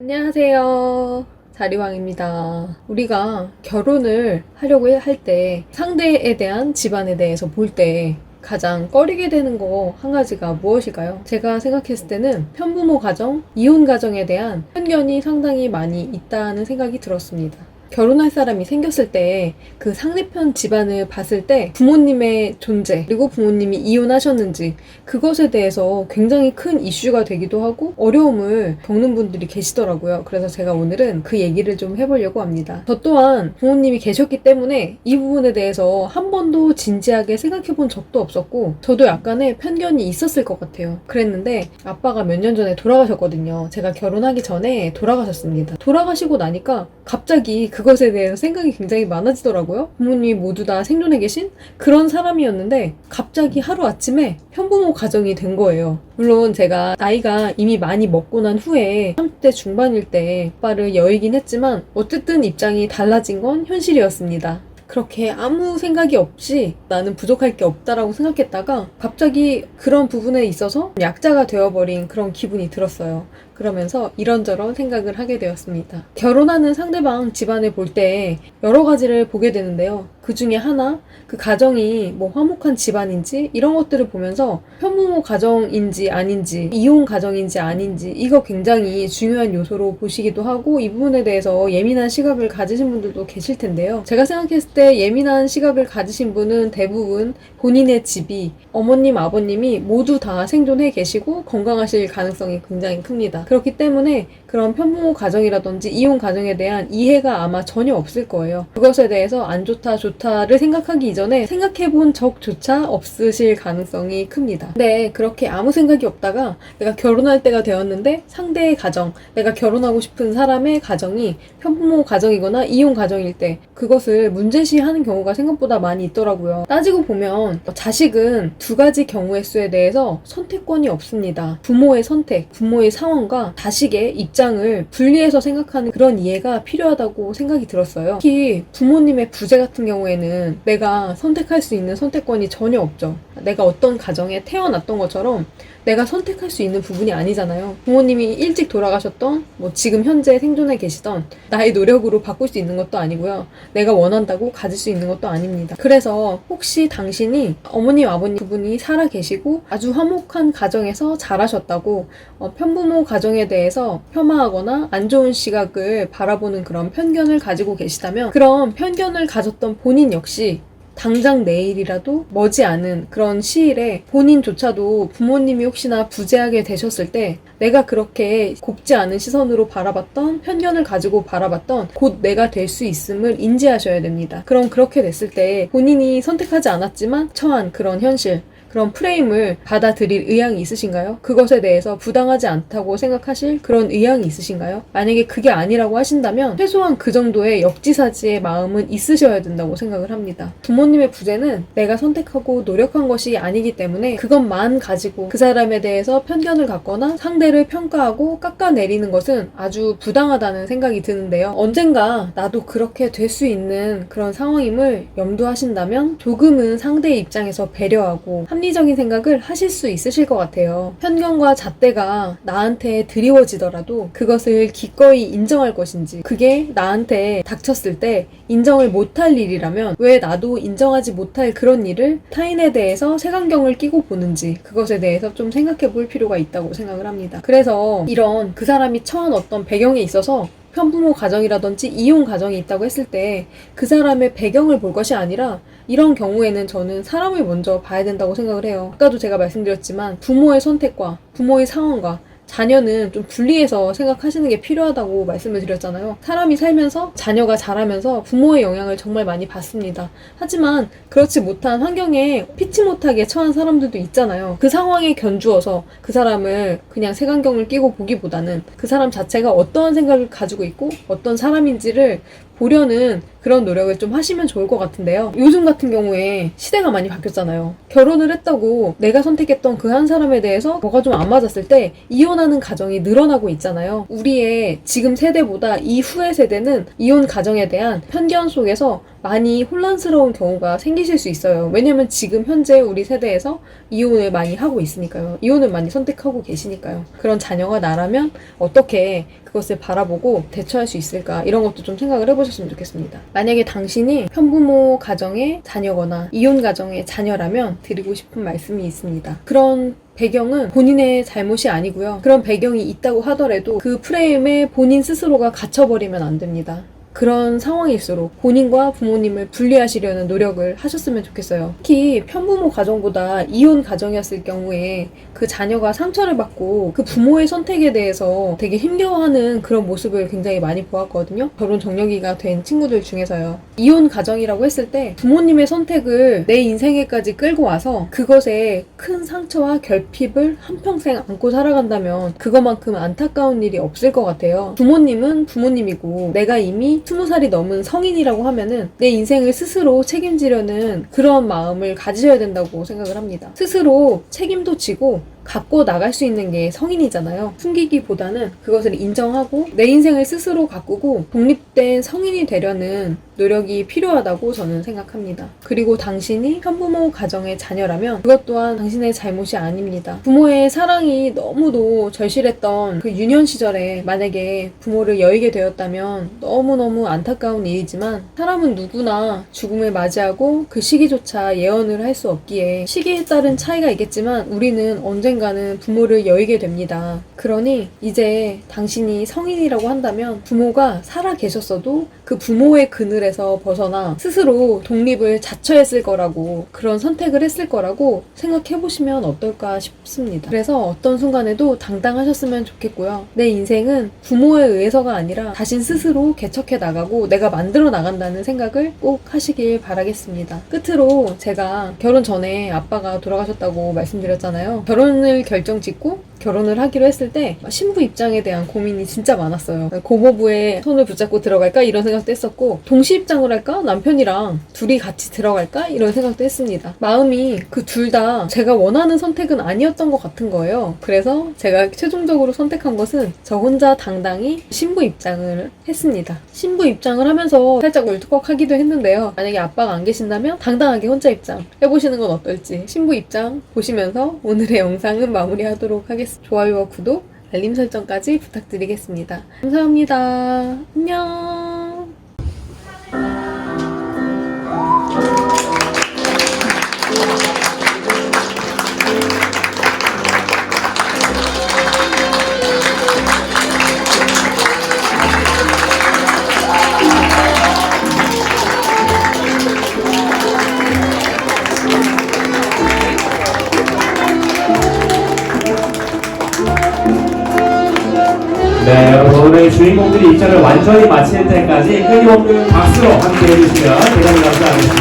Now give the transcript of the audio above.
안녕하세요. 자리왕입니다. 우리가 결혼을 하려고 할 때 상대에 대한 집안에 대해서 볼 때 가장 꺼리게 되는 거 한 가지가 무엇일까요? 제가 생각했을 때는 편부모 가정, 이혼 가정에 대한 편견이 상당히 많이 있다는 생각이 들었습니다. 결혼할 사람이 생겼을 때 그 상대편 집안을 봤을 때 부모님의 존재 그리고 부모님이 이혼하셨는지 그것에 대해서 굉장히 큰 이슈가 되기도 하고 어려움을 겪는 분들이 계시더라고요. 그래서 제가 오늘은 그 얘기를 좀 해보려고 합니다. 저 또한 부모님이 계셨기 때문에 이 부분에 대해서 한 번도 진지하게 생각해 본 적도 없었고 저도 약간의 편견이 있었을 것 같아요. 그랬는데 아빠가 몇 년 전에 돌아가셨거든요. 제가 결혼하기 전에 돌아가셨습니다. 돌아가시고 나니까 갑자기 그것에 대해서 생각이 굉장히 많아지더라고요. 부모님이 모두 다 생존해 계신 그런 사람이었는데 갑자기 하루아침에 편부모 가정이 된 거예요. 물론 제가 나이가 이미 많이 먹고 난 후에 30대 중반일 때 아빠를 여의긴 했지만 어쨌든 입장이 달라진 건 현실이었습니다. 그렇게 아무 생각이 없이 나는 부족할 게 없다라고 생각했다가 갑자기 그런 부분에 있어서 약자가 되어버린 그런 기분이 들었어요. 그러면서 이런저런 생각을 하게 되었습니다. 결혼하는 상대방 집안을 볼 때 여러 가지를 보게 되는데요. 그 중에 하나, 그 가정이 뭐 화목한 집안인지 이런 것들을 보면서 편부모 가정인지 아닌지, 이혼 가정인지 아닌지 이거 굉장히 중요한 요소로 보시기도 하고 이 부분에 대해서 예민한 시각을 가지신 분들도 계실 텐데요. 제가 생각했을 때 예민한 시각을 가지신 분은 대부분 본인의 집이 어머님, 아버님이 모두 다 생존해 계시고 건강하실 가능성이 굉장히 큽니다. 그렇기 때문에 그런 편부모 가정이라든지 이혼 가정에 대한 이해가 아마 전혀 없을 거예요. 그것에 대해서 안 좋다, 좋다를 생각하기 이전에 생각해본 적조차 없으실 가능성이 큽니다. 근데 그렇게 아무 생각이 없다가 내가 결혼할 때가 되었는데 상대의 가정, 내가 결혼하고 싶은 사람의 가정이 편부모 가정이거나 이혼 가정일 때 그것을 문제시하는 경우가 생각보다 많이 있더라고요. 따지고 보면 자식은 두 가지 경우의 수에 대해서 선택권이 없습니다. 부모의 선택, 부모의 상황과 자식의 입장을 분리해서 생각하는 그런 이해가 필요하다고 생각이 들었어요. 특히 부모님의 부재 같은 경우에는 내가 선택할 수 있는 선택권이 전혀 없죠. 내가 어떤 가정에 태어났던 것처럼 내가 선택할 수 있는 부분이 아니잖아요. 부모님이 일찍 돌아가셨던 뭐 지금 현재 생존해 계시던 나의 노력으로 바꿀 수 있는 것도 아니고요. 내가 원한다고 가질 수 있는 것도 아닙니다. 그래서 혹시 당신이 어머님, 아버님 두 분이 살아 계시고 아주 화목한 가정에서 자라셨다고 편부모 가정에 대해서 폄하하거나 안 좋은 시각을 바라보는 그런 편견을 가지고 계시다면 그런 편견을 가졌던 본인 역시 당장 내일이라도 머지않은 그런 시일에 본인조차도 부모님이 혹시나 부재하게 되셨을 때 내가 그렇게 곱지 않은 시선으로 바라봤던 편견을 가지고 바라봤던 곧 내가 될 수 있음을 인지하셔야 됩니다. 그럼 그렇게 됐을 때 본인이 선택하지 않았지만 처한 그런 현실 그런 프레임을 받아들일 의향이 있으신가요? 그것에 대해서 부당하지 않다고 생각하실 그런 의향이 있으신가요? 만약에 그게 아니라고 하신다면 최소한 그 정도의 역지사지의 마음은 있으셔야 된다고 생각을 합니다. 부모님의 부재는 내가 선택하고 노력한 것이 아니기 때문에 그것만 가지고 그 사람에 대해서 편견을 갖거나 상대를 평가하고 깎아내리는 것은 아주 부당하다는 생각이 드는데요. 언젠가 나도 그렇게 될 수 있는 그런 상황임을 염두하신다면 조금은 상대의 입장에서 배려하고 합리적인 생각을 하실 수 있으실 것 같아요. 편견과 잣대가 나한테 드리워지더라도 그것을 기꺼이 인정할 것인지 그게 나한테 닥쳤을 때 인정을 못할 일이라면 왜 나도 인정하지 못할 그런 일을 타인에 대해서 색안경을 끼고 보는지 그것에 대해서 좀 생각해 볼 필요가 있다고 생각을 합니다. 그래서 이런 그 사람이 처한 어떤 배경에 있어서 편부모 가정이라든지 이혼 가정이 있다고 했을 때 그 사람의 배경을 볼 것이 아니라 이런 경우에는 저는 사람을 먼저 봐야 된다고 생각을 해요. 아까도 제가 말씀드렸지만 부모의 선택과 부모의 상황과 자녀는 좀 분리해서 생각하시는 게 필요하다고 말씀을 드렸잖아요. 사람이 살면서 자녀가 자라면서 부모의 영향을 정말 많이 받습니다. 하지만 그렇지 못한 환경에 피치 못하게 처한 사람들도 있잖아요. 그 상황에 견주어서 그 사람을 그냥 색안경을 끼고 보기보다는 그 사람 자체가 어떠한 생각을 가지고 있고 어떤 사람인지를 보려는 그런 노력을 좀 하시면 좋을 것 같은데요. 요즘 같은 경우에 시대가 많이 바뀌었잖아요. 결혼을 했다고 내가 선택했던 그 한 사람에 대해서 뭐가 좀 안 맞았을 때 이혼할 이혼하는 가정이 늘어나고 있잖아요. 우리의 지금 세대보다 이후의 세대는 이혼 가정에 대한 편견 속에서 많이 혼란스러운 경우가 생기실 수 있어요. 왜냐면 지금 현재 우리 세대에서 이혼을 많이 하고 있으니까요. 이혼을 많이 선택하고 계시니까요. 그런 자녀가 나라면 어떻게 그것을 바라보고 대처할 수 있을까, 이런 것도 좀 생각을 해보셨으면 좋겠습니다. 만약에 당신이 편부모 가정의 자녀거나 이혼 가정의 자녀라면 드리고 싶은 말씀이 있습니다. 그런 배경은 본인의 잘못이 아니고요. 그런 배경이 있다고 하더라도 그 프레임에 본인 스스로가 갇혀버리면 안 됩니다. 그런 상황일수록 본인과 부모님을 분리하시려는 노력을 하셨으면 좋겠어요. 특히 편부모 가정보다 이혼 가정이었을 경우에 그 자녀가 상처를 받고 그 부모의 선택에 대해서 되게 힘겨워하는 그런 모습을 굉장히 많이 보았거든요. 결혼 적령기가 된 친구들 중에서요. 이혼 가정이라고 했을 때 부모님의 선택을 내 인생에까지 끌고 와서 그것에 큰 상처와 결핍을 한평생 안고 살아간다면 그것만큼 안타까운 일이 없을 것 같아요. 부모님은 부모님이고 내가 이미 20살이 넘은 성인이라고 하면은 내 인생을 스스로 책임지려는 그런 마음을 가지셔야 된다고 생각을 합니다. 스스로 책임도 지고 갖고 나갈 수 있는 게 성인이잖아요. 숨기기보다는 그것을 인정하고 내 인생을 스스로 가꾸고 독립된 성인이 되려는 노력이 필요하다고 저는 생각합니다. 그리고 당신이 편부모 가정의 자녀라면 그것 또한 당신의 잘못이 아닙니다. 부모의 사랑이 너무도 절실했던 그 유년 시절에 만약에 부모를 여의게 되었다면 너무너무 안타까운 일이지만 사람은 누구나 죽음을 맞이하고 그 시기조차 예언을 할 수 없기에 시기에 따른 차이가 있겠지만 우리는 언젠가는 부모를 여의게 됩니다. 그러니 이제 당신이 성인이라고 한다면 부모가 살아 계셨어도 그 부모의 그늘에서 벗어나 스스로 독립을 자처했을 거라고, 그런 선택을 했을 거라고 생각해보시면 어떨까 싶습니다. 그래서 어떤 순간에도 당당하셨으면 좋겠고요. 내 인생은 부모에 의해서가 아니라 자신 스스로 개척해 나가고 내가 만들어 나간다는 생각을 꼭 하시길 바라겠습니다. 끝으로 제가 결혼 전에 아빠가 돌아가셨다고 말씀드렸잖아요. 결혼을 결정짓고 결혼을 하기로 했을 때 신부 입장에 대한 고민이 진짜 많았어요. 고모부의 손을 붙잡고 들어갈까? 이런 생각도 했었고, 동시 입장을 할까? 남편이랑 둘이 같이 들어갈까? 이런 생각도 했습니다. 마음이 그 둘 다 제가 원하는 선택은 아니었던 것 같은 거예요. 그래서 제가 최종적으로 선택한 것은 저 혼자 당당히 신부 입장을 했습니다. 신부 입장을 하면서 살짝 울컥하기도 했는데요. 만약에 아빠가 안 계신다면 당당하게 혼자 입장 해보시는 건 어떨지 신부 입장 보시면서 오늘의 영상은 마무리하도록 하겠습니다. 좋아요와 구독, 알림 설정까지 부탁드리겠습니다. 감사합니다. 안녕. 네, 여러분 오늘 주인공들이 입장을 완전히 마칠 때까지 끊임없는 박수로 함께 해주시면 대단히 감사하겠습니다.